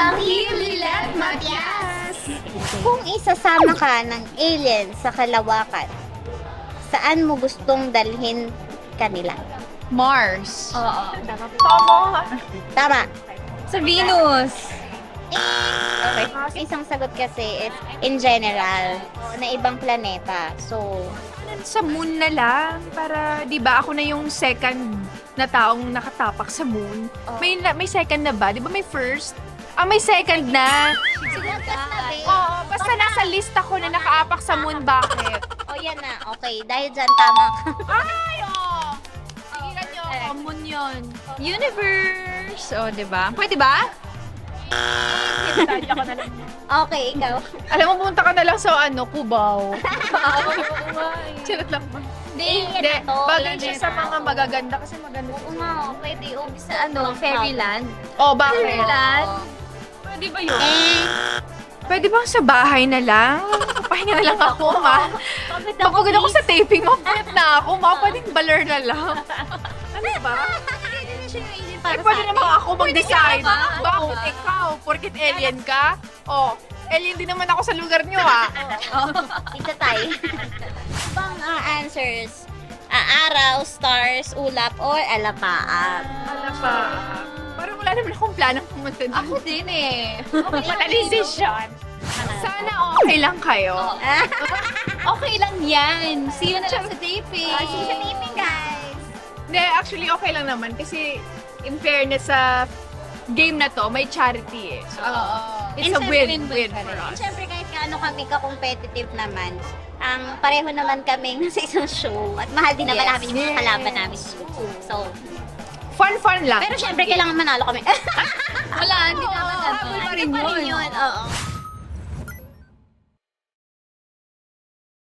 Ang Lilet Matias! Kung isasama ka ng alien sa kalawakan, saan mo gustong dalhin kanila? Mars. Oo. Tama. Tama. Sa Venus. Okay. Isang sagot kasi is in general na ibang planeta. So, Sa moon na lang. Para, di ba, ako na yung second na taong nakatapak sa moon. Oh. May second na ba? Di ba may first? May second na. Oo, basta nasa list ako na nakaapak sa moon. Bakit? oh yan na. Okay. Dahil dyan, tama ka. Ay, oo. Sigilan nyo ako. Moon yun. Universe. O, di ba? Pwede ba? Okay, ikaw. Alam mo, punta ka na lang sa Cubao. Charot lang ba? Hindi, Hindi, yan na to. bagay Yan siya na sa to. mga magaganda kasi maganda Oo siya. nga, pwede. Sa Fairyland. Oh, bakit? Fairyland? Pwede ba yun? Eh, Pwede bang sa bahay na lang? Pahinga na lang ako, ma. Pagod ako sa taping, mapayat na ako, ma. Pwedeng baler na lang. Ano ba? Pwede naman ako mag-decide. Bakit ikaw? Porkit alien ka? Oh, alien din naman ako sa lugar nyo, ah. Ito tayo. Bang answers? Araw, stars, ulap, or alapaan? Ano pa? Parang wala naman akong planong pumunta dito. Ako din eh. Mata decision. Sana okay lang kayo. Okay lang yan. See you na lang sa taping. See you sa taping, guys. Hindi, actually okay lang naman kasi in fairness sa game na to, may charity eh. So, it's And a win-win for us. Siyempre, kahit gaano kami ka-competitive naman, ang pareho naman kami sa isang show at mahal din naman Yes. namin yung mga kalaban namin sa show. So, Fun lang. pero siyempre, kailangan manalo kami. Wala, hindi naman ano. habol pa rin Pa rin yun. yun, oo.